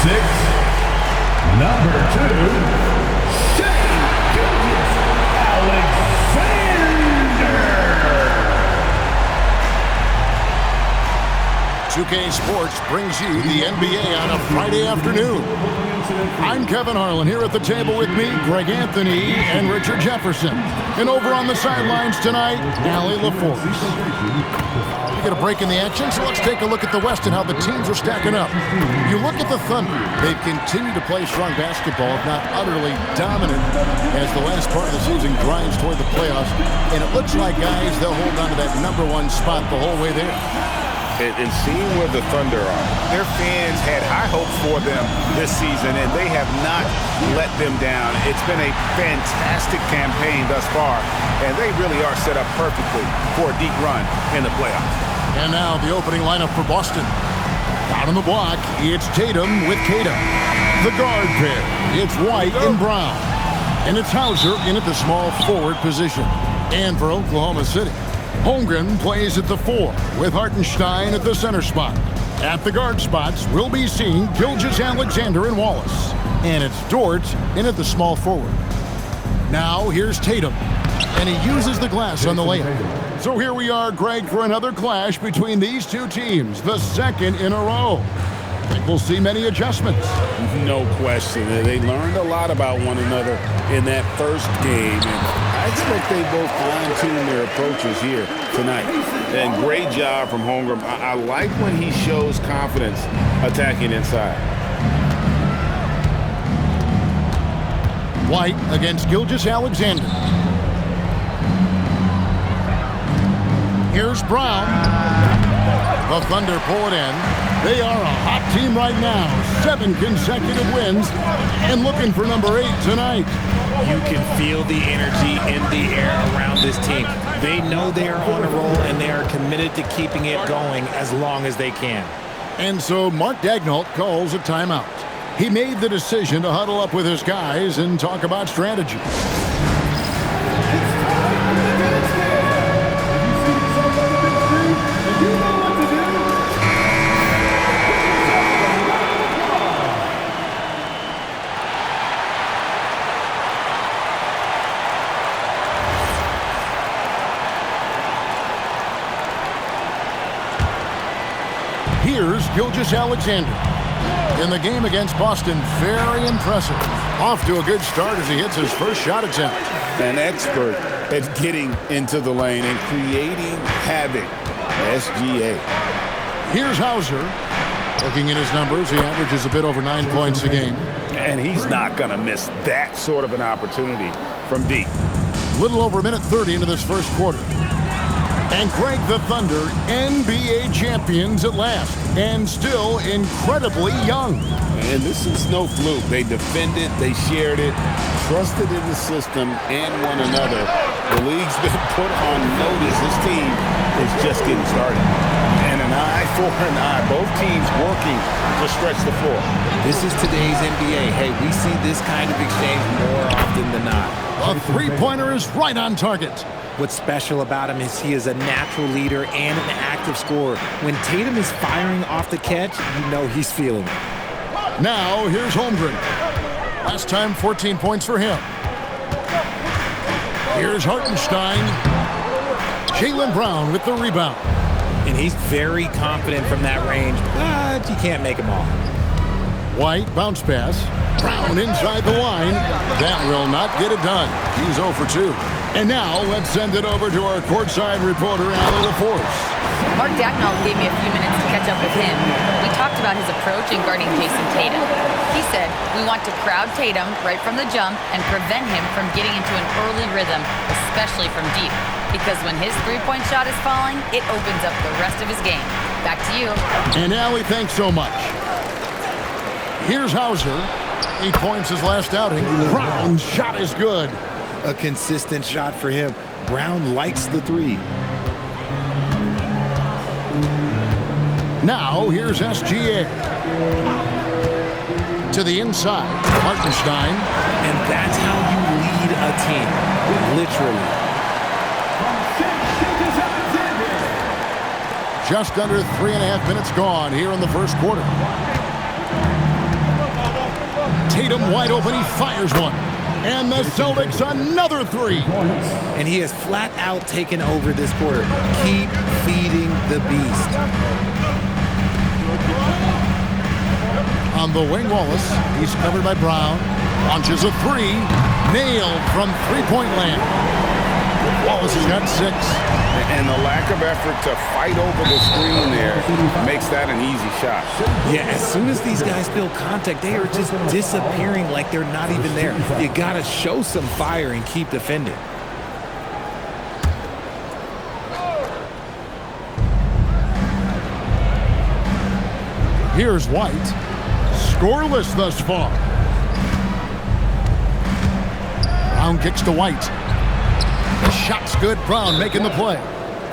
6, number 2, Shai Gilgeous-Alexander. 2K Sports brings you the NBA on a Friday afternoon. I'm Kevin Harlan. Here at the table with me, Greg Anthony and Richard Jefferson. And over on the sidelines tonight, Allie LaForce. We get a break in the action, so let's take a look at the West and how the teams are stacking up. You look at the Thunder. They've continued to play strong basketball, if not utterly dominant, as the last part of the season grinds toward the playoffs. And it looks like, guys, they'll hold on to that #1 spot the whole way there. And seeing where the Thunder are, their fans had high hopes for them this season, and they have not let them down. It's been a fantastic campaign thus far, and they really are set up perfectly for a deep run in the playoffs. And now the opening lineup for Boston. Out on the block, it's Tatum with Tatum. The guard pair, it's White and Brown. And it's Hauser in at the small forward position. And for Oklahoma City, Holmgren plays at the 4 with Hartenstein at the center spot. At the guard spots, we'll be seeing Gilgeous-Alexander and Wallace. And it's Dort in at the small forward. Now here's Tatum, and he uses the glass on the layup. So here we are, Greg, for another clash between these two teams, the second in a row. I think we'll see many adjustments. No question. They learned a lot about one another in that first game, and I expect they both fine-tune their approaches here tonight. And great job from Holmgren. I like when he shows confidence attacking inside. White against Gilgeous-Alexander. Here's Brown. The Thunder pull it in. They are a hot team right now. 7 consecutive wins and looking for number 8 tonight. You can feel the energy in the air around this team. They know they are on a roll, and they are committed to keeping it going as long as they can. And so Mark Daigneault calls a timeout. He made the decision to huddle up with his guys and talk about strategy. Here's Gilgeous-Alexander. In the game against Boston, very impressive. Off to a good start as he hits his first shot attempt. An expert at getting into the lane and creating havoc. SGA. Here's Hauser. Looking at his numbers, he averages a bit over 9 points a game. And he's not going to miss that sort of an opportunity from deep. Little over a minute 30 into this first quarter. And Greg, the Thunder, NBA champions at last, and still incredibly young. And this is no fluke. They defended, they shared it, trusted in the system and one another. The league's been put on notice. This team is just getting started. And an eye for an eye. Both teams working to stretch the floor. This is today's NBA. Hey, we see this kind of exchange more often than not. A three-pointer is right on target. What's special about him is he is a natural leader and an active scorer. When Tatum is firing off the catch, you know he's feeling it. Now, here's Holmgren. Last time, 14 points for him. Here's Hartenstein. Jaylen Brown with the rebound. And he's very confident from that range, but you can't make him all. White, bounce pass. Brown inside the line. That will not get it done. He's 0 for 2. And now, let's send it over to our courtside reporter, Allie LaForce. Mark Daigneault gave me a few minutes to catch up with him. We talked about his approach in guarding Jason Tatum. He said, we want to crowd Tatum right from the jump and prevent him from getting into an early rhythm, especially from deep. Because when his three-point shot is falling, it opens up the rest of his game. Back to you. And Allie, thanks so much. Here's Hauser. 8 points his last outing. Brown's shot is good. A consistent shot for him. Brown likes the three. Now, here's SGA. To the inside. Hartenstein. And that's how you lead a team. Literally. Just under 3.5 minutes gone here in the first quarter. Tatum wide open. He fires one. And the Celtics another three. And he has flat out taken over this quarter. Keep feeding the beast. On the wing, Wallace. He's covered by Brown. Launches a three. Nailed from three-point land. Wallace has got 6. And the lack of effort to fight over the screen there makes that an easy shot. Yeah, as soon as these guys feel contact, they are just disappearing like they're not even there. You got to show some fire and keep defending. Here's White. Scoreless thus far. Brown kicks to White. The shot's good. Brown making the play.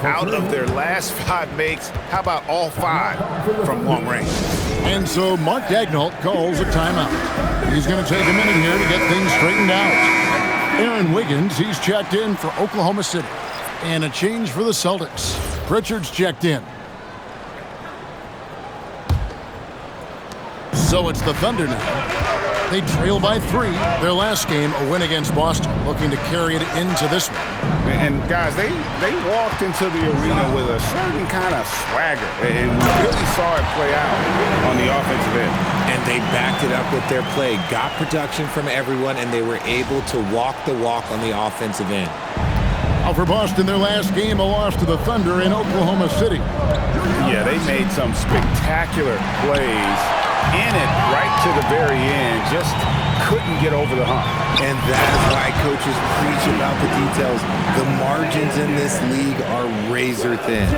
Out of their last 5 makes, how about all 5 from long range? And so Mark Daigneault calls a timeout. He's going to take a minute here to get things straightened out. Aaron Wiggins, he's checked in for Oklahoma City. And a change for the Celtics. Pritchard's checked in. So it's the Thunder now. They trail by 3. Their last game, a win against Boston, looking to carry it into this one. And guys, they walked into the arena with a certain kind of swagger, and we really saw it play out on the offensive end. And they backed it up with their play, got production from everyone, and they were able to walk the walk on the offensive end. Out for Boston, their last game, a loss to the Thunder in Oklahoma City. Yeah, they made some spectacular plays in it right to the very end, just couldn't get over the hump. And that is why coaches preach about the details. The margins in this league are razor thin.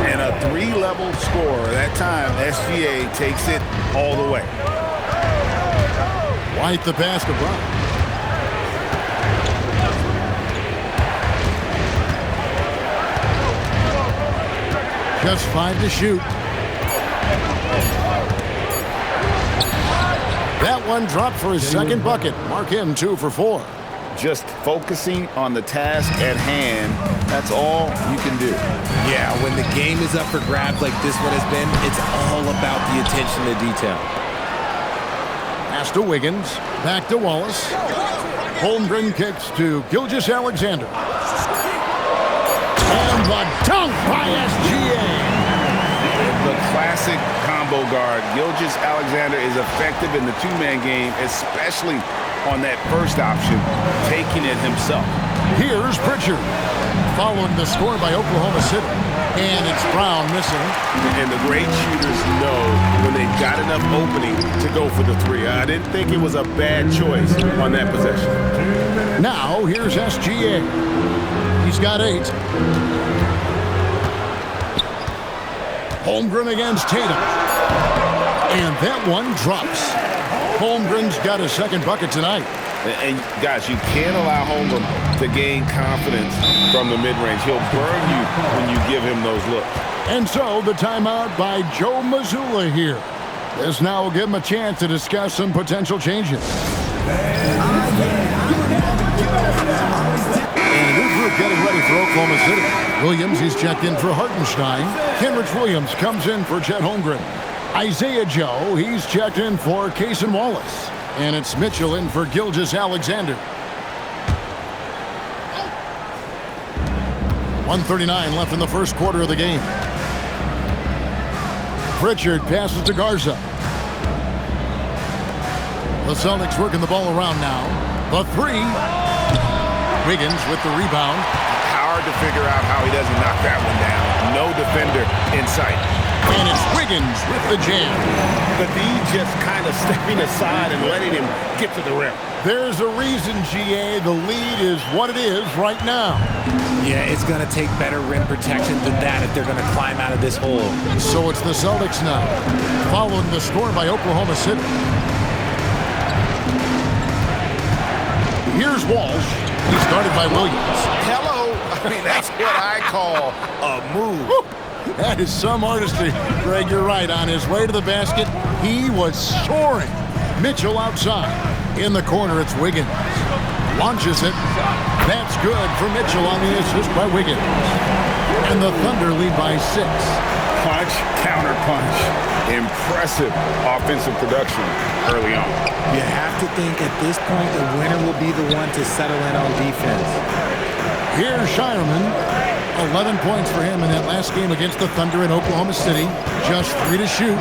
And a 3-level score. That time, SGA takes it all the way. White the pass to Brown. Just 5 to shoot. That one dropped for his second bucket. Mark him 2 for 4. Just focusing on the task at hand, that's all you can do. Yeah, when the game is up for grabs like this one has been, it's all about the attention to detail. Pass to Wiggins. Back to Wallace. Holmgren kicks to Gilgeous-Alexander. And the dunk by SGA. The classic combo guard. Gilgeous-Alexander is effective in the 2-man game, especially on that first option, taking it himself. Here's Pritchard, following the score by Oklahoma City. And it's Brown missing. And the great shooters know when they've got enough opening to go for the 3. I didn't think it was a bad choice on that possession. Now, here's SGA. He's got 8. Holmgren against Tatum. And that one drops. Holmgren's got a second bucket tonight. And guys, you can't allow Holmgren to gain confidence from the mid-range. He'll burn you when you give him those looks. And so the timeout by Joe Mazzulla here. This now will give him a chance to discuss some potential changes. And a new group getting ready for Oklahoma City. Williams, he's checked in for Hartenstein. Kenrich Williams comes in for Chet Holmgren. Isaiah Joe, he's checked in for Cason Wallace. And it's Mitchell in for Gilgeous-Alexander. 1:39 left in the first quarter of the game. Pritchard passes to Garza. The Celtics working the ball around now. The 3. Wiggins with the rebound. Hard to figure out how he doesn't knock that one down. No defender in sight. And it's Wiggins with the jam. The D just kind of stepping aside and letting him get to the rim. There's a reason, GA, the lead is what it is right now. Yeah, it's going to take better rim protection than that if they're going to climb out of this hole. So it's the Celtics now, following the score by Oklahoma City. Here's Walsh. He's guarded by Williams. Hello. I mean, that's what I call a move. Woo. That is some artistry. Greg, you're right. On his way to the basket, he was soaring. Mitchell outside. In the corner, it's Wiggins. Launches it. That's good for Mitchell on the assist by Wiggins. And the Thunder lead by 6. Punch, counter punch. Impressive offensive production early on. You have to think at this point the winner will be the one to settle in on defense. Here's Shireman. 11 points for him in that last game against the Thunder in Oklahoma City. Just 3 to shoot.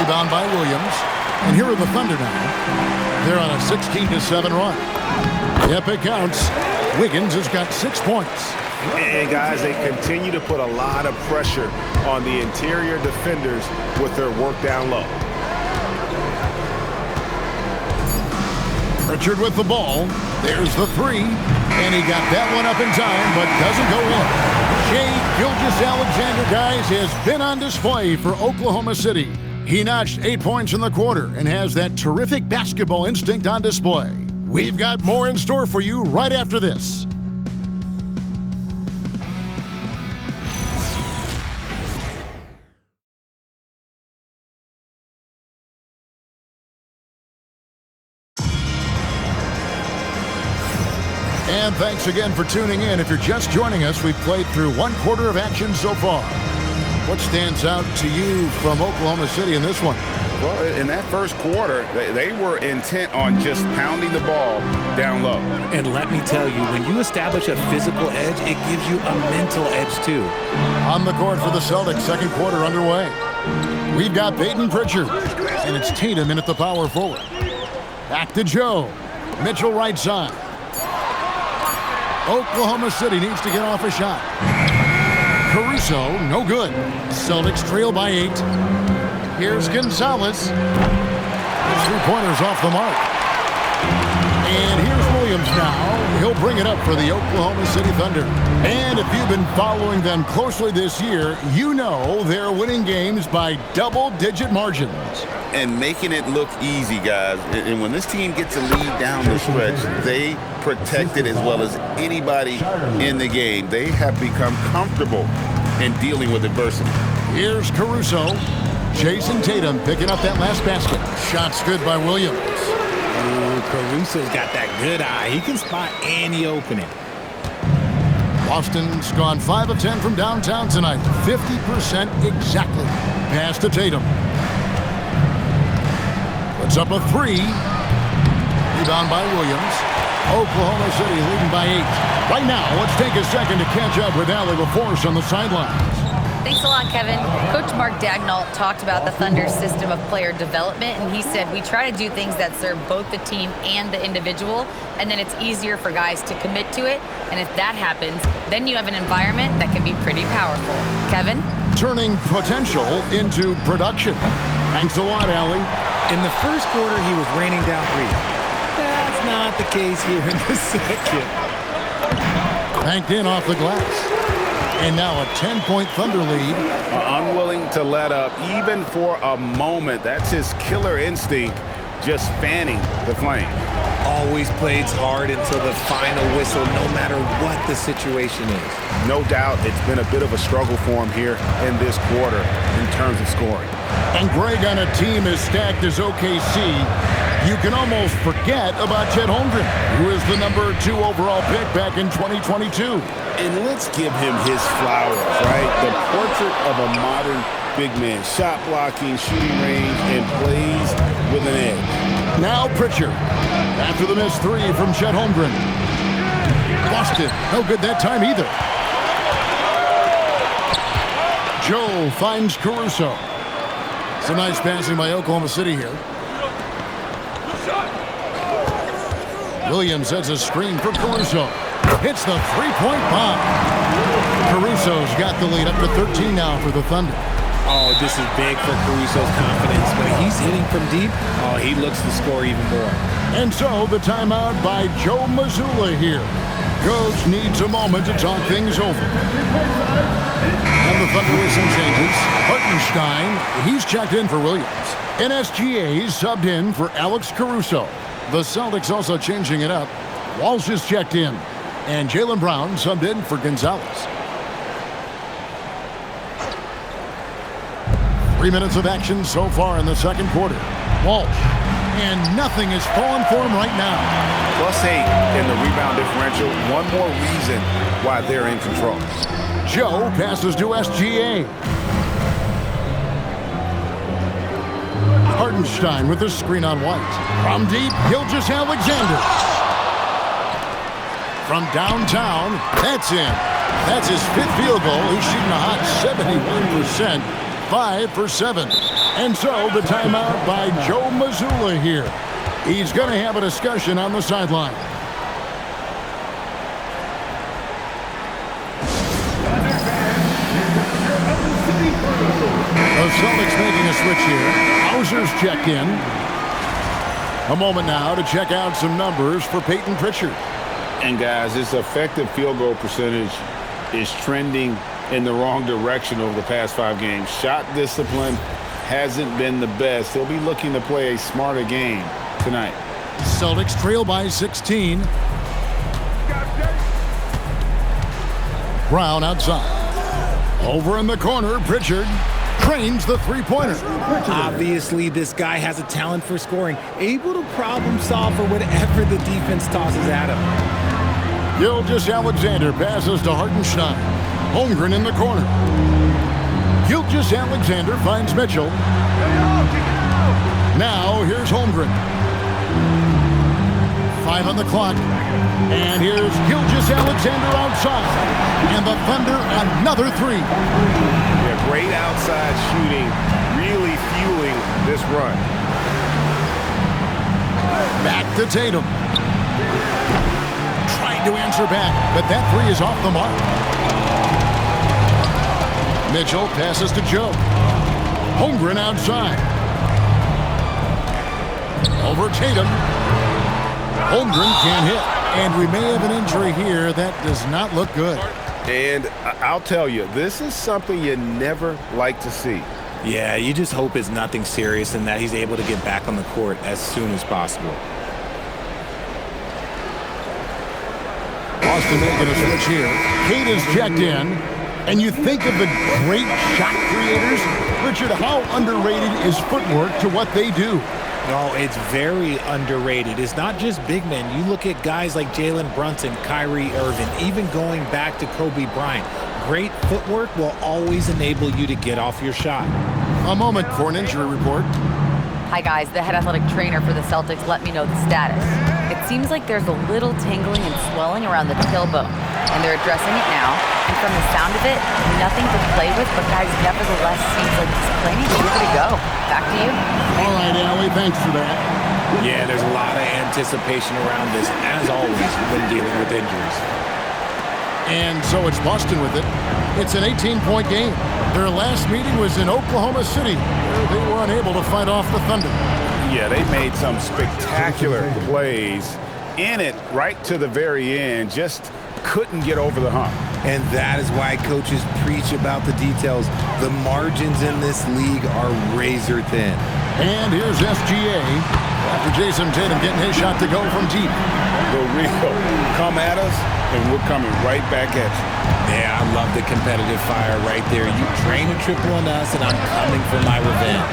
Rebound by Williams. And here are the Thunder now. They're on a 16-7 run. Yep, it counts. Wiggins has got 6 points. And guys, they continue to put a lot of pressure on the interior defenders with their work down low. Pritchard with the ball. There's the 3. And he got that one up in time, but doesn't go in. Shai Gilgeous-Alexander, guys, has been on display for Oklahoma City. He notched 8 points in the quarter and has that terrific basketball instinct on display. We've got more in store for you right after this. And thanks again for tuning in. If you're just joining us, we've played through 1 quarter of action so far. What stands out to you from Oklahoma City in this one? Well, in that first quarter, they were intent on just pounding the ball down low. And let me tell you, when you establish a physical edge, it gives you a mental edge too. On the court for the Celtics, second quarter underway. We've got Peyton Pritchard, and it's Tatum in at the power forward. Back to Joe. Mitchell right side. Oklahoma City needs to get off a shot. Caruso, no good. Celtics trail by 8. Here's Gonzalez. Three-pointers off the mark. And here's Williams now. He'll bring it up for the Oklahoma City Thunder. And if you've been following them closely this year, you know they're winning games by double-digit margins. And making it look easy, guys. And when this team gets a lead down the stretch, they protect it as well as anybody in the game. They have become comfortable in dealing with adversity. Here's Caruso. Jason Tatum picking up that last basket. Shots good by Williams. Ooh, Caruso's got that good eye. He can spot any opening. Boston's gone 5 of 10 from downtown tonight. 50% exactly. Pass to Tatum. Puts up a 3. Rebound by Williams. Oklahoma City leading by 8. Right now, let's take a second to catch up with Allie LaForce on the sidelines. Thanks a lot, Kevin. Coach Mark Daigneault talked about the Thunder's system of player development, and he said, we try to do things that serve both the team and the individual, and then it's easier for guys to commit to it. And if that happens, then you have an environment that can be pretty powerful. Kevin? Turning potential into production. Thanks a lot, Allie. In the first quarter, he was raining down 3. That's not the case here in the second. Banked in off the glass. And now a 10-point Thunder lead. Unwilling to let up even for a moment. That's his killer instinct, just fanning the flame. Always plays hard until the final whistle, no matter what the situation is. No doubt it's been a bit of a struggle for him here in this quarter in terms of scoring. And Greg, on a team as stacked as OKC, you can almost forget about Chet Holmgren, who is the number 2 overall pick back in 2022. And let's give him his flowers, right? The portrait of a modern big man. Shot blocking, shooting range, and plays with an edge. Now Pritchard. After the missed 3 from Chet Holmgren. Boston, no good that time either. Joe finds Caruso. Some nice passing by Oklahoma City here. Williams sets a screen for Caruso. Hits the three-point bomb. Caruso's got the lead up to 13 now for the Thunder. Oh, this is big for Caruso's confidence. When he's hitting from deep, oh, he looks to score even more. And so the timeout by Joe Mazzulla here. Coach needs a moment to talk things over. And the Thunder with some changes. Hartenstein, he's checked in for Williams. NSGA subbed in for Alex Caruso. The Celtics also changing it up. Walsh is checked in. And Jaylen Brown subbed in for Gonzalez. 3 minutes of action so far in the second quarter. Walsh. And nothing is falling for him right now. +8 in the rebound differential. One more reason why they're in control. Joe passes to SGA. Hartenstein with the screen on White. From deep, Gilgeous-Alexander. From downtown, that's in. That's his 5th field goal. He's shooting a hot 71%, 5 for 7. And so the timeout by Joe Mazzulla here. He's going to have a discussion on the sideline. The Celtics making a switch here. Hauser's check in. A moment now to check out some numbers for Peyton Pritchard. And guys, his effective field goal percentage is trending in the wrong direction over the past 5 games. Shot discipline hasn't been the best. He'll be looking to play a smarter game tonight. Celtics trail by 16. Brown outside. Over in the corner, Pritchard trains the three-pointer. Obviously, this guy has a talent for scoring, able to problem solve for whatever the defense tosses at him. Gilgeous-Alexander passes to Hartenstein. Holmgren in the corner. Gilgeous-Alexander finds Mitchell. Now here's Holmgren. 5 on the clock. And here's Gilgeous-Alexander outside. And the Thunder another 3. Yeah, great outside shooting, really fueling this run. Back to Tatum. Trying to answer back, but that 3 is off the mark. Mitchell passes to Joe. Holmgren outside. Over Tatum. Holmgren can't hit. And we may have an injury here. That does not look good. And I'll tell you, this is something you never like to see. Yeah, you just hope it's nothing serious and that he's able to get back on the court as soon as possible. Boston making a switch here. Kate is checked in. And you think of the great shot creators. Richard, how underrated is footwork to what they do? No, it's very underrated. It's not just big men. You look at guys like Jalen Brunson, Kyrie Irving, even going back to Kobe Bryant. Great footwork will always enable you to get off your shot. A moment for an injury report. Hi guys, the head athletic trainer for the Celtics let me know the status. It seems like there's a little tingling and swelling around the tailbone, and they're addressing it now. And from the sound of it, nothing to play with, but guys, nevertheless, seems like this play needs to give it a go. Back to you. All right, Allie, thanks for that. Yeah, there's a lot of anticipation around this, as always, when dealing with injuries. And so it's Boston with it. It's an 18-point game. Their last meeting was in Oklahoma City, where they were unable to fight off the Thunder. Yeah, they made some spectacular plays in it right to the very end. Just couldn't get over the hump. And that is why coaches preach about the details. The margins in this league are razor thin. And here's SGA after Jason Tatum getting his shot to go from deep. The real come at us, and we're coming right back at you. Yeah, I love the competitive fire right there. You train a triple on us, and I'm coming for my revenge.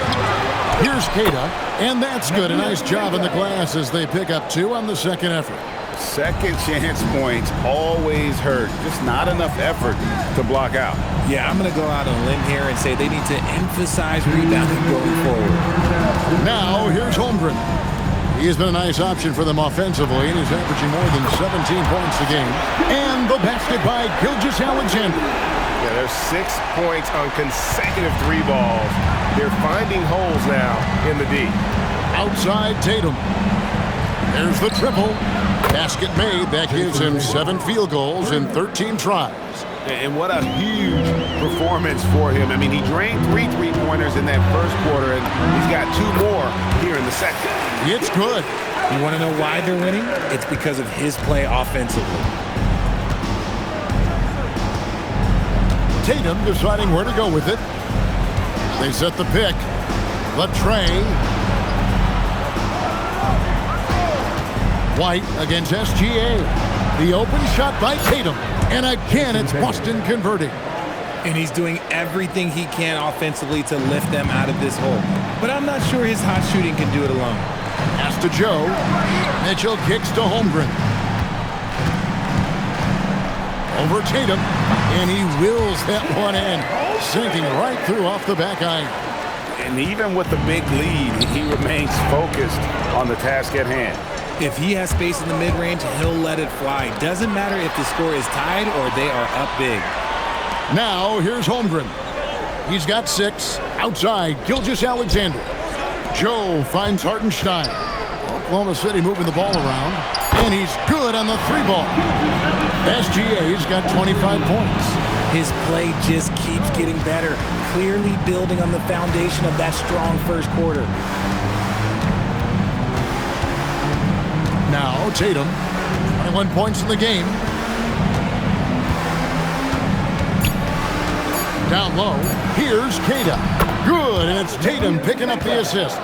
Here's Kata, and that's good. A nice job in the glass as they pick up 2 on the second effort. Second chance points always hurt. Just not enough effort to block out. Yeah, I'm going to go out on a limb here and say they need to emphasize rebounding going forward. Now, here's Holmgren. He has been a nice option for them offensively, and he's averaging more than 17 points a game. And the basket by Gilgeous-Alexander. Yeah, there's 6 points on consecutive 3 balls. They're finding holes now in the D. Outside Tatum. There's the triple. Basket made. That gives him 7 field goals in 13 tries. And what a huge performance for him. I mean, he drained 3 three-pointers in that first quarter, and he's got 2 more here in the second. It's good. You want to know why they're winning? It's because of his play offensively. Tatum deciding where to go with it. They set the pick. Latrey. White against SGA. The open shot by Tatum. And again, it's Boston converting. And he's doing everything he can offensively to lift them out of this hole. But I'm not sure his hot shooting can do it alone. Pass to Joe. Mitchell kicks to Holmgren. over Tatum, and he wills that one in, sinking right through off the back iron. And even with the big lead, he remains focused on the task at hand. If he has space in the mid-range, he'll let it fly. Doesn't matter if the score is tied or they are up big. Now, here's Holmgren. He's got 6. Outside, Gilgeous-Alexander. Joe finds Hartenstein. Oklahoma City moving the ball around. And he's good on the 3-ball. SGA's got 25 points. His play just keeps getting better, clearly building on the foundation of that strong first quarter. Now, Tatum, 21 points in the game. Down low, here's Queta. Good, and it's Tatum picking up the assist.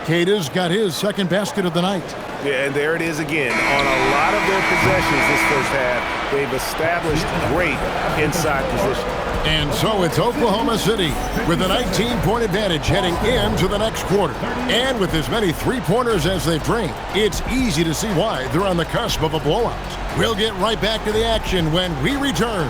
Queta's got his second basket of the night. Yeah, and there it is again. On a lot of their possessions this first half, they've established great inside position. And so it's Oklahoma City with a 19-point advantage heading into the next quarter. And with as many three-pointers as they bring, it's easy to see why they're on the cusp of a blowout. We'll get right back to the action when we return.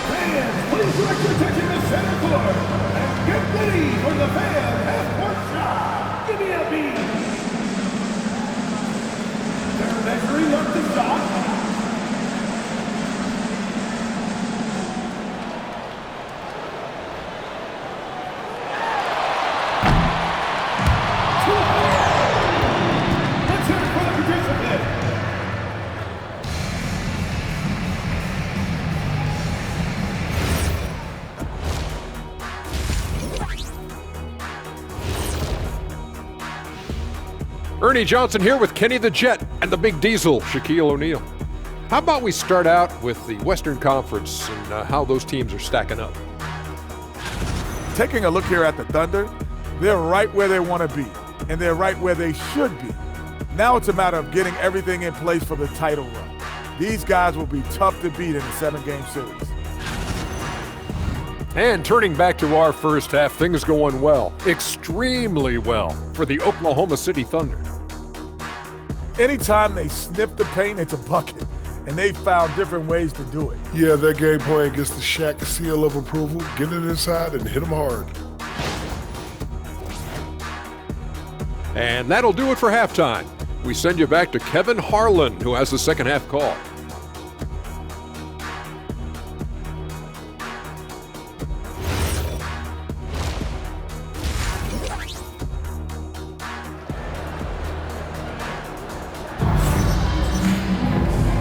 Fans, please direct your attention to center court and get ready for the fan half-court shot. Give me a beat. They're measuring up the shot. Let's hear it for the participant. Ernie Johnson here with Kenny the Jet and the Big Diesel, Shaquille O'Neal. How about we start out with the Western Conference and how those teams are stacking up? Taking a look here at the Thunder, they're right where they want to be, and they're right where they should be. Now it's a matter of getting everything in place for the title run. These guys will be tough to beat in a 7-game series. And turning back to our first half, things going well, extremely well, for the Oklahoma City Thunder. Anytime they sniff the paint, it's a bucket, and they found different ways to do it. Yeah, their game plan gets the Shaq seal of approval, get it inside and hit them hard. And that'll do it for halftime. We send you back to Kevin Harlan, who has the second half call.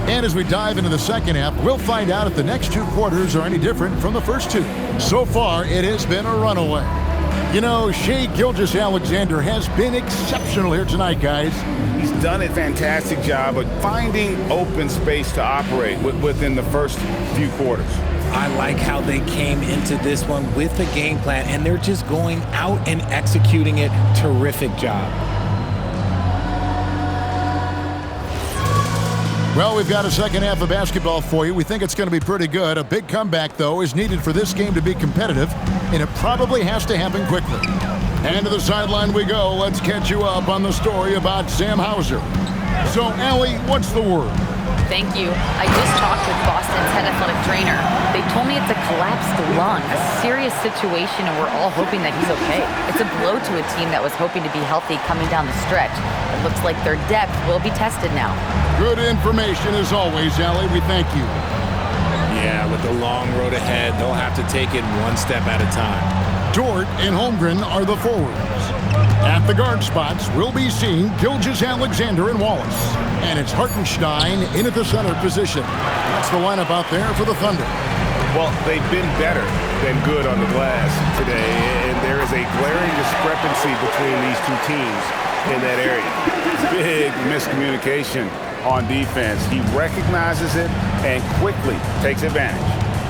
And as we dive into the second half, we'll find out if the next 2 quarters are any different from the first 2. So far, it has been a runaway. You know, Shai Gilgeous-Alexander has been exceptional here tonight, guys. He's done a fantastic job of finding open space to operate within the first few quarters. I like how they came into this one with a game plan, and they're just going out and executing it. Terrific job. Well, we've got a second half of basketball for you. We think it's going to be pretty good. A big comeback, though, is needed for this game to be competitive, and it probably has to happen quickly. And to the sideline we go. Let's catch you up on the story about Sam Hauser. So, Allie, what's the word? Thank you. I just talked with Boston's head athletic trainer. They told me it's a collapsed lung, a serious situation, and we're all hoping that he's okay. It's a blow to a team that was hoping to be healthy coming down the stretch. It looks like their depth will be tested now. Good information as always, Allie. We thank you. Yeah, with the long road ahead, they'll have to take it one step at a time. Dort and Holmgren are the forwards. At the guard spots, we'll be seeing Gilgeous-Alexander and Wallace. And it's Hartenstein in at the center position. That's the lineup out there for the Thunder. Well, they've been better than good on the glass today, and there is a glaring discrepancy between these two teams in that area. Big miscommunication on defense. He recognizes it and quickly takes advantage.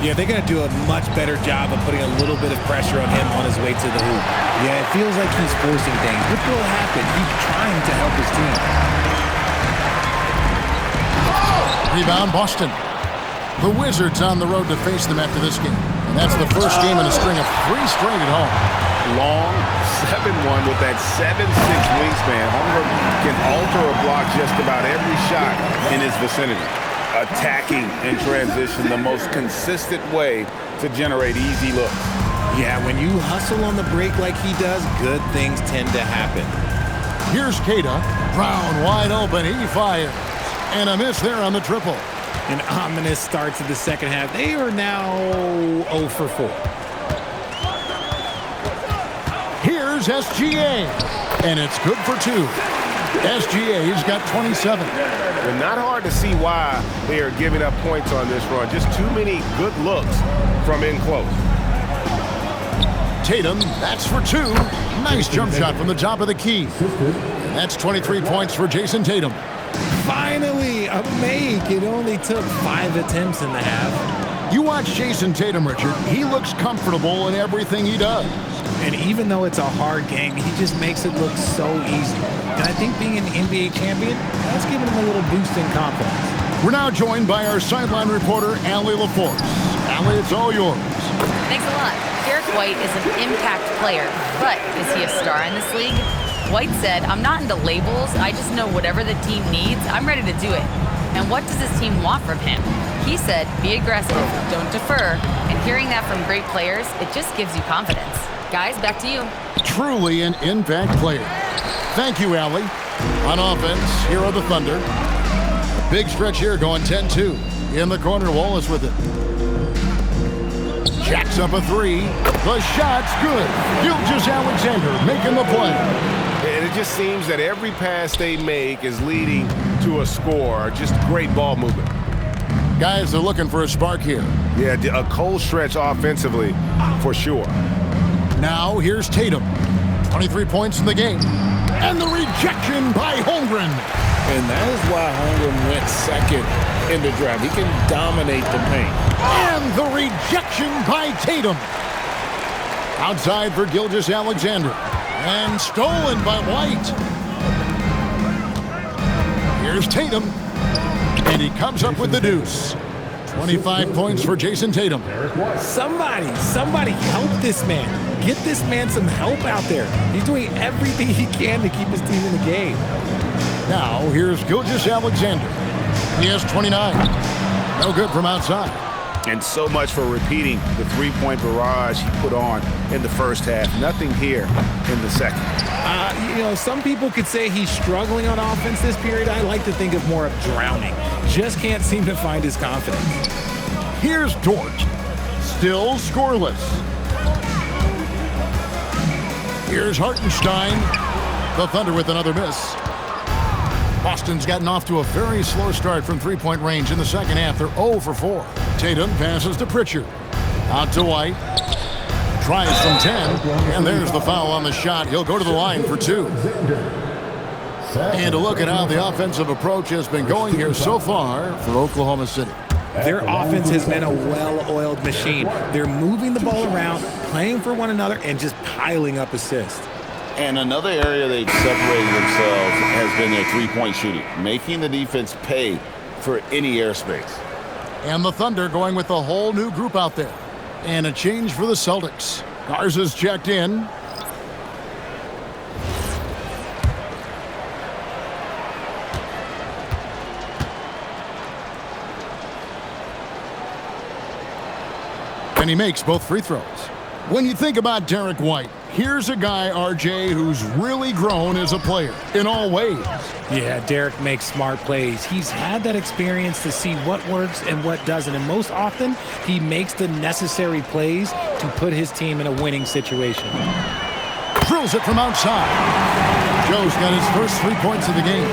Yeah, they're going to do a much better job of putting a little bit of pressure on him on his way to the hoop. Yeah, it feels like he's forcing things. What will happen? He's trying to help his team. Rebound, Boston. The Wizards on the road to face them after this game. And that's the first game in a string of 3 straight at home. long, 7'1" with that 7'6" wingspan. Holmgren can alter a block just about every shot in his vicinity. Attacking in transition, the most consistent way to generate easy looks. Yeah, when you hustle on the break like he does, good things tend to happen. Here's Keita. Brown wide open. He fires. And a miss there on the triple. An ominous start to the second half. They are now 0 for 4. Here's SGA. And it's good for 2. SGA's got 27. Well, not hard to see why they are giving up points on this run. Just too many good looks from in close. Tatum, that's for 2. Nice jump shot from the top of the key. And that's 23 points for Jason Tatum. Finally, a make. It only took 5 attempts in the half. You watch Jason Tatum, Richard. He looks comfortable in everything he does. And even though it's a hard game, he just makes it look so easy. And I think being an NBA champion, that's giving him a little boost in confidence. We're now joined by our sideline reporter, Allie LaForce. Allie, it's all yours. Thanks a lot. Derek White is an impact player, but is he a star in this league? White said, "I'm not into labels. I just know whatever the team needs, I'm ready to do it. And what does his team want from him?" He said, "Be aggressive, don't defer." And hearing that from great players, it just gives you confidence. Guys, back to you. Truly an impact player. Thank you, Allie. On offense, here are the Thunder. Big stretch here going 10-2. In the corner, Wallace with it. Jacks up a 3. The shot's good. Gilgeous-Alexander making the play. And it just seems that every pass they make is leading to a score. Just great ball movement. Guys, they're looking for a spark here. Yeah, a cold stretch offensively for sure. Now here's Tatum. 23 points in the game. And the rejection by Holmgren. And that is why Holmgren went second in the draft. He can dominate the paint. And the rejection by Tatum. Outside for Gilgeous-Alexander. And stolen by White. Here's Tatum. And he comes up with the deuce. 25 points for Jason Tatum. Somebody help this man. Get this man some help out there. He's doing everything he can to keep his team in the game. Now, here's Gilgeous-Alexander. He has 29. No good from outside. And so much for repeating the three-point barrage he put on in the first half. Nothing here in the second. Some people could say he's struggling on offense this period. I like to think of more of drowning. Just can't seem to find his confidence. Here's Dort. Still scoreless. Here's Hartenstein. The Thunder with another miss. Boston's gotten off to a very slow start from three-point range in the second half. They're 0 for 4. Tatum passes to Pritchard. Out to White. Tries from 10. And there's the foul on the shot. He'll go to the line for 2. And a look at how the offensive approach has been going here so far for Oklahoma City. Their offense has been a well-oiled machine. They're moving the ball around, playing for one another, and just piling up assists. And another area they've separated themselves has been their three-point shooting, making the defense pay for any airspace. And the Thunder going with a whole new group out there. And a change for the Celtics. Garza's checked in. And he makes both free throws. When you think about Derek White, here's a guy, RJ, who's really grown as a player in all ways. Yeah, Derek makes smart plays. He's had that experience to see what works and what doesn't. And most often, he makes the necessary plays to put his team in a winning situation. Drills it from outside. Joe's got his first 3 points of the game.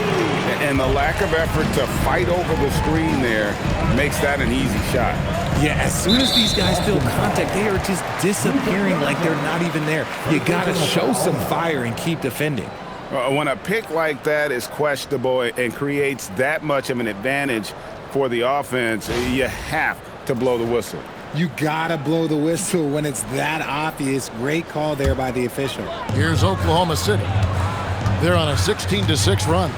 And the lack of effort to fight over the screen there makes that an easy shot. Yeah, as soon as these guys feel contact, they are just disappearing like they're not even there. You got to show some fire and keep defending. When a pick like that is questionable and creates that much of an advantage for the offense, you have to blow the whistle. You got to blow the whistle when it's that obvious. Great call there by the official. Here's Oklahoma City. They're on a 16-6 run.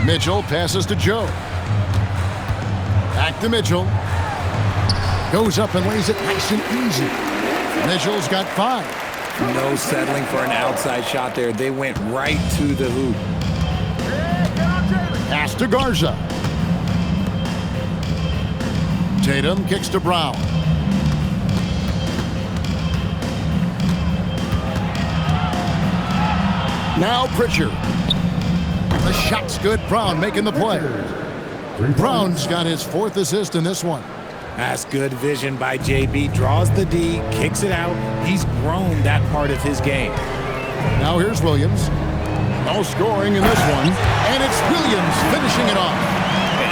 Mitchell passes to Joe. Back to Mitchell. Goes up and lays it nice and easy. Mitchell's got 5. No settling for an outside shot there. They went right to the hoop. Pass to Garza. Tatum kicks to Brown. Now Pritchard. The shot's good. Brown making the play. Brown's got his 4th assist in this one. That's good vision by JB. Draws the D, kicks it out. He's grown that part of his game. Now here's Williams. No scoring in this one. And it's Williams finishing it off.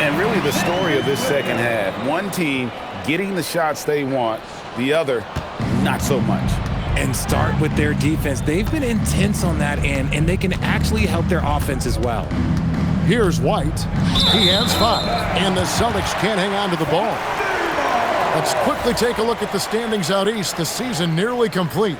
And really the story of this second half. One team getting the shots they want, the other not so much. And start with their defense. They've been intense on that end, and they can actually help their offense as well. Here's White. He has 5. And the Celtics can't hang on to the ball. Let's quickly take a look at the standings out east. The season nearly complete.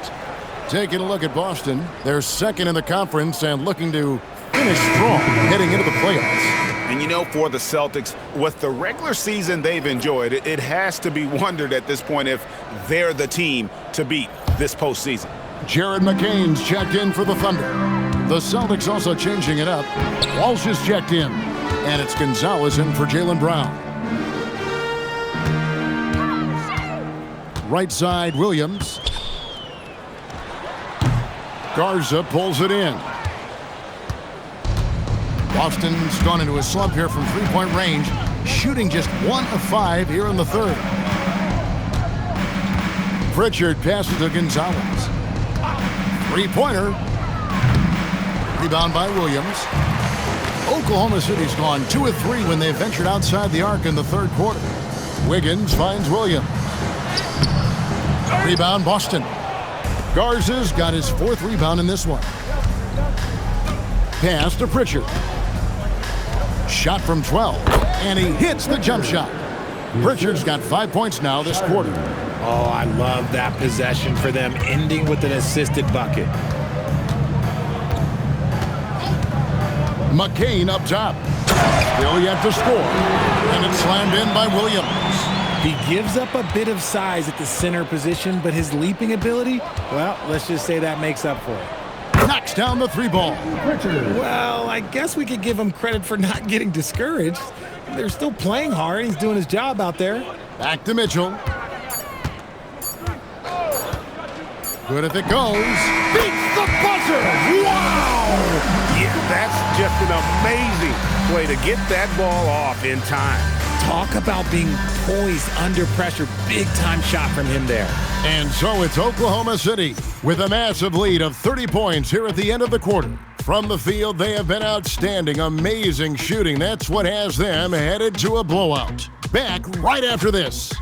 Taking a look at Boston. They're 2nd in the conference and looking to finish strong heading into the playoffs. And you know, for the Celtics, with the regular season they've enjoyed, it has to be wondered at this point if they're the team to beat this postseason. Jared McCain's checked in for the Thunder. The Celtics also changing it up. Walsh is checked in. And it's Gonzalez in for Jaylen Brown. Right side, Williams. Garza pulls it in. Boston's gone into a slump here from 3-point range, shooting just 1 of 5 here in the 3rd. Pritchard passes to Gonzalez. 3-pointer. Rebound by Williams. Oklahoma City's gone 2 of 3 when they ventured outside the arc in the 3rd quarter. Wiggins finds Williams. Rebound Boston. Garza's got his 4th rebound in this one. Pass to Pritchard. Shot from 12, and he hits the jump shot. Pritchard's got 5 points now this quarter. Oh, I love that possession for them, ending with an assisted bucket. McCain up top. Still yet to score, and it's slammed in by Williams. He gives up a bit of size at the center position, but his leaping ability, well, let's just say that makes up for it. Knocks down the 3-ball. Well, I guess we could give him credit for not getting discouraged. They're still playing hard. He's doing his job out there. Back to Mitchell. Good if it goes. Beats the buzzer. Wow! Yeah, that's just an amazing play to get that ball off in time. Talk about being poised under pressure. Big-time shot from him there. And so it's Oklahoma City with a massive lead of 30 points here at the end of the quarter. From the field, they have been outstanding. Amazing shooting. That's what has them headed to a blowout. Back right after this.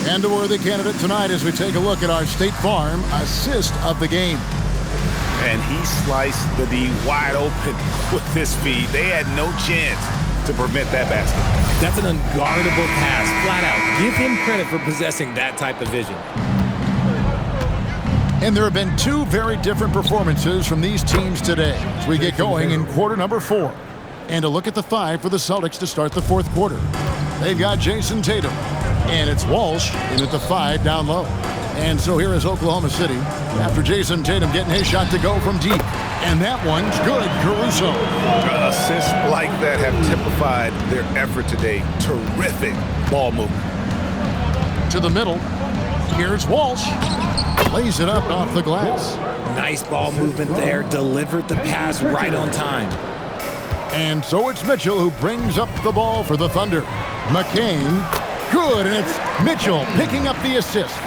And a worthy candidate tonight as we take a look at our State Farm assist of the game. And he sliced the D wide open with his feet. They had no chance to prevent that basket. That's an unguardable pass, flat out. Give him credit for possessing that type of vision. And there have been 2 very different performances from these teams today as we get going in quarter number 4. And a look at the 5 for the Celtics to start the 4th quarter. They've got Jason Tatum. And it's Walsh in at the 5 down low. And so here is Oklahoma City after Jason Tatum getting his shot to go from deep. And that one's good, Caruso. Assists like that have typified their effort today. Terrific ball movement. To the middle. Here's Walsh. Lays it up off the glass. Nice ball movement there. Delivered the pass right on time. And so it's Mitchell who brings up the ball for the Thunder. McCain. Good, and it's Mitchell picking up the assist.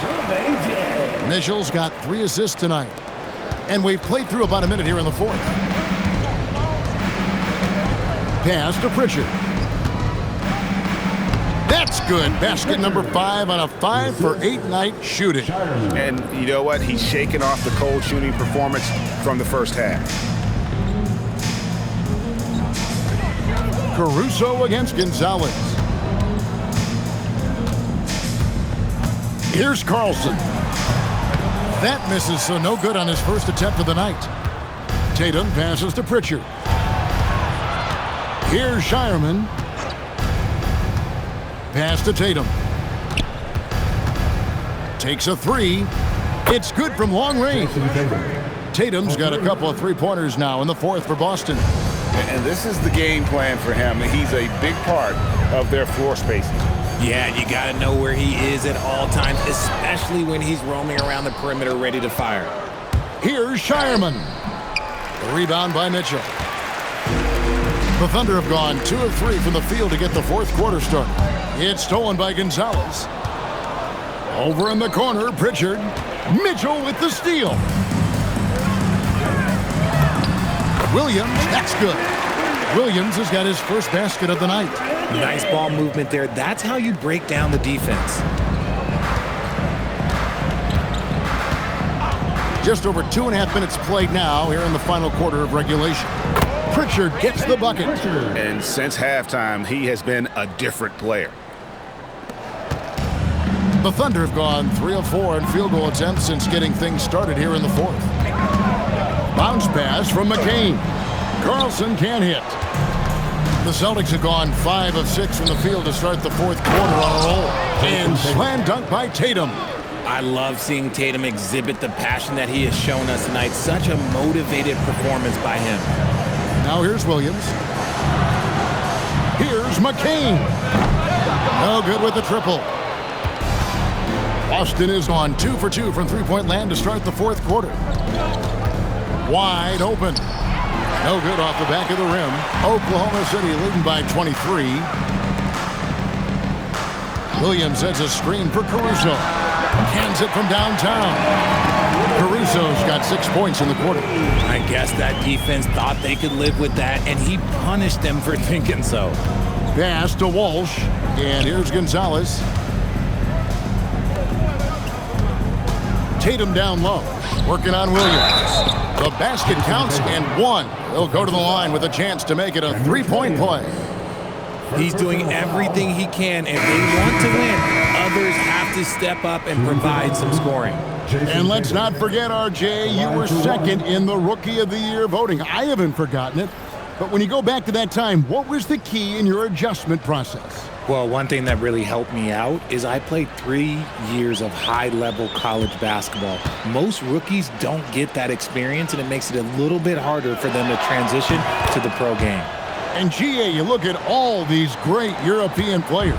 Mitchell's got 3 assists tonight. And we've played through about a minute here in the 4th. Pass to Pritchard. That's good. Basket number 5 on a 5 for 8 night shooting. And you know what? He's shaking off the cold shooting performance from the first half. Caruso against Gonzalez. Here's Carlson. That misses, so no good on his first attempt of the night. Tatum passes to Pritchard. Here's Shireman. Pass to Tatum. Takes a three. It's good from long range. Tatum's got a couple of three-pointers now in the fourth for Boston. And this is the game plan for him. He's a big part of their floor spacing. Yeah, you got to know where he is at all times, especially when he's roaming around the perimeter ready to fire. Here's Shireman. The rebound by Mitchell. The Thunder have gone 2 of 3 from the field to get the fourth quarter started. It's stolen by Gonzalez. Over in the corner, Pritchard. Mitchell with the steal. Williams, that's good. Williams has got his first basket of the night. Nice ball movement there. That's how you break down the defense. Just over 2.5 minutes played now here in the final quarter of regulation. Pritchard gets the bucket. And since halftime, he has been a different player. The Thunder have gone 3 of 4 in field goal attempts since getting things started here in the fourth. Bounce pass from McCain. Carlson can't hit. The Celtics have gone 5 of 6 from the field to start the fourth quarter on a roll. And slam dunk by Tatum. I love seeing Tatum exhibit the passion that he has shown us tonight. Such a motivated performance by him. Now here's Williams. Here's McCain. No good with the triple. Boston is on 2 for 2 from three-point land to start the fourth quarter. Wide open. No good off the back of the rim. Oklahoma City leading by 23. Williams heads a screen for Caruso. Hands it from downtown. Caruso's got 6 points in the quarter. I guess that defense thought they could live with that, and he punished them for thinking so. Pass to Walsh. And here's Gonzalez. Tatum down low. Working on Williams. The basket counts and one. He'll go to the line with a chance to make it a three-point play. He's doing everything he can. If they want to win, others have to step up and provide some scoring. And let's not forget, RJ, you were second in the Rookie of the Year voting. I haven't forgotten it. But when you go back to that time, what was the key in your adjustment process? Well, one thing that really helped me out is I played 3 years of high-level college basketball. Most rookies don't get that experience, and it makes it a little bit harder for them to transition to the pro game. And GA, you look at all these great European players.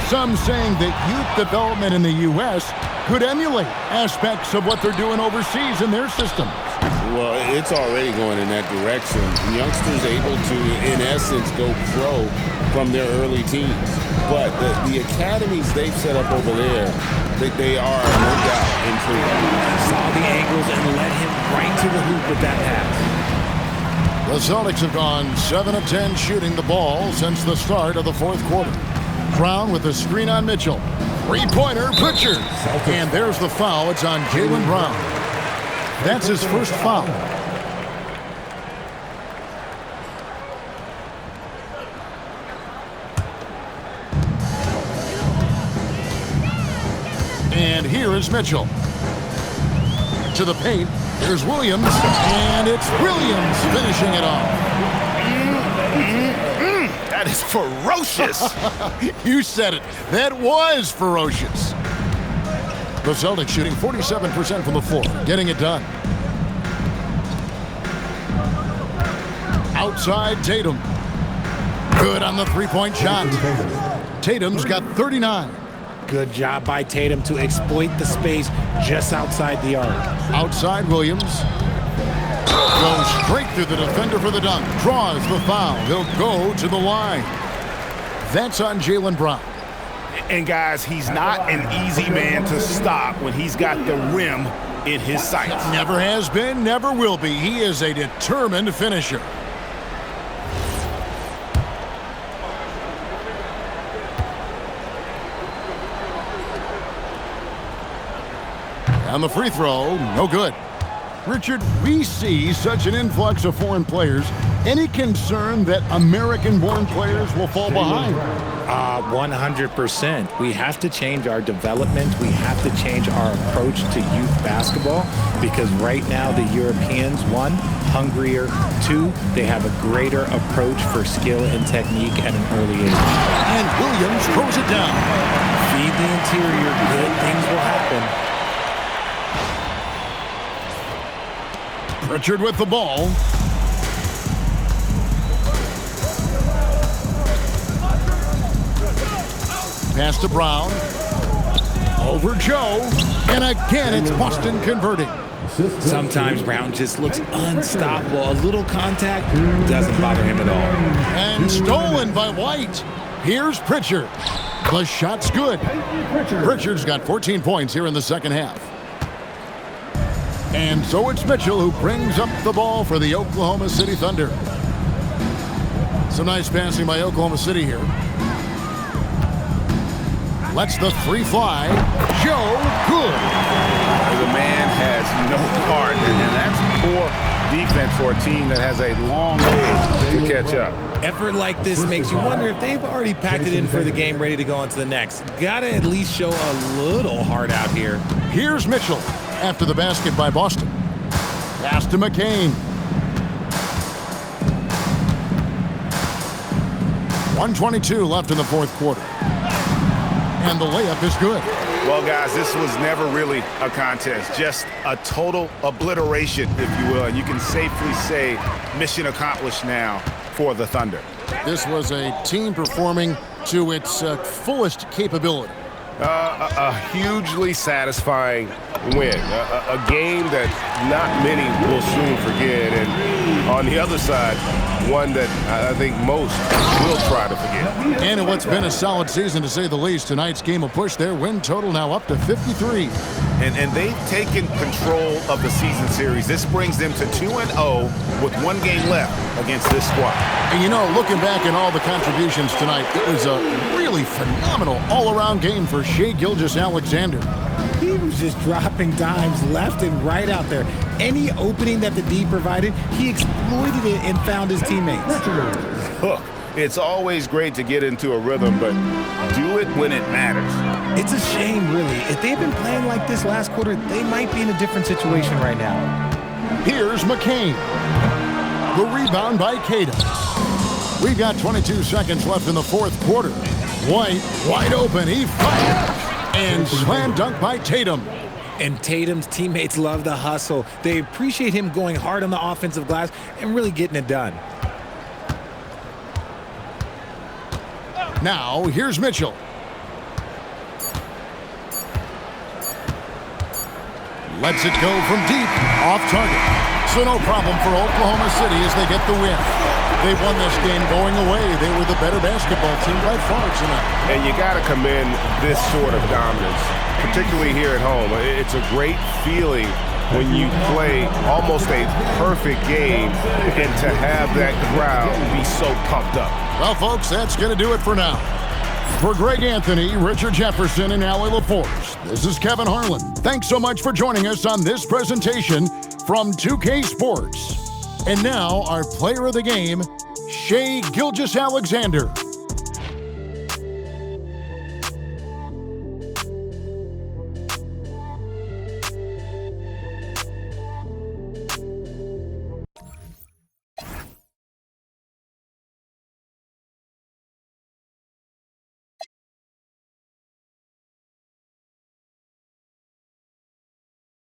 Some saying that youth development in the U.S. could emulate aspects of what they're doing overseas in their systems. Well, it's already going in that direction. Youngsters able to, in essence, go pro from their early teens. But the academies they've set up over there, they are no doubt improving. Saw the angles and led him right to the hoop with that pass. The Celtics have gone 7 of 10 shooting the ball since the start of the fourth quarter. Brown with a screen on Mitchell. Three-pointer, Pritchard. And there's the foul. It's on Jaylen Brown. That's his first foul. And here is Mitchell. To the paint. Here's Williams. And it's Williams finishing it off. That is ferocious. You said it. That was ferocious. The Celtics shooting 47% from the floor, getting it done. Outside Tatum. Good on the three-point shot. Tatum's got 39. Good job by Tatum to exploit the space just outside the arc. Outside Williams. Goes straight through the defender for the dunk. Draws the foul. He'll go to the line. That's on Jaylen Brown. And guys, he's not an easy man to stop when he's got the rim in his sights. Never has been, never will be. He is a determined finisher. On the free throw, no good. Richard, we see such an influx of foreign players Any concern that American-born players will fall behind? 100%. We have to change our development. We have to change our approach to youth basketball because right now the Europeans, one, hungrier, two, they have a greater approach for skill and technique at an early age. And Williams throws it down. Feed the interior, good things will happen. Pritchard with the ball. Pass to Brown. Over Joe. And again, it's Boston converting. Sometimes Brown just looks unstoppable. A little contact doesn't bother him at all. And stolen by White. Here's Pritchard. The shot's good. Pritchard's got 14 points here in the second half. And so it's Mitchell who brings up the ball for the Oklahoma City Thunder. Some nice passing by Oklahoma City here. Lets the three fly. Joe, good. The man has no heart, and that's poor defense for a team that has a long way to catch up. Effort like this makes you wonder if they've already packed it in for the game, ready to go on to the next. Gotta at least show a little heart out here. Here's Mitchell after the basket by Boston. Pass to McCain. 1:22 left in the fourth quarter. And the layup is good. Well, guys, this was never really a contest, just a total obliteration, if you will. And you can safely say mission accomplished now for the Thunder. This was a team performing to its fullest capability. A hugely satisfying win, a game that not many will soon forget, and on the other side, one that I think most will try to forget. And in what's been a solid season, to say the least, tonight's game will push their win total now up to 53. And they've taken control of the season series. This brings them to 2-0 with one game left against this squad. And you know, looking back at all the contributions tonight, it was a really phenomenal all-around game for Shai Gilgeous-Alexander. He was just dropping dimes left and right out there. Any opening that the D provided, he exploited it and found his teammates. Look, it's always great to get into a rhythm, but do it when it matters. It's a shame, really. If they'd been playing like this last quarter, they might be in a different situation right now. Here's McCain. The rebound by Tatum. We've got 22 seconds left in the fourth quarter. White, wide open, he fires. And slam dunk by Tatum. And Tatum's teammates love the hustle. They appreciate him going hard on the offensive glass and really getting it done. Now, here's Mitchell. Lets it go from deep, off target. So no problem for Oklahoma City as they get the win. They won this game going away. They were the better basketball team by far tonight. And you got to commend this sort of dominance, particularly here at home. It's a great feeling when you play almost a perfect game and to have that crowd be so pumped up. Well, folks, that's going to do it for now. For Greg Anthony, Richard Jefferson, and Allie LaForce, this is Kevin Harlan. Thanks so much for joining us on this presentation from 2K Sports. And now, our player of the game, Shai Gilgeous-Alexander.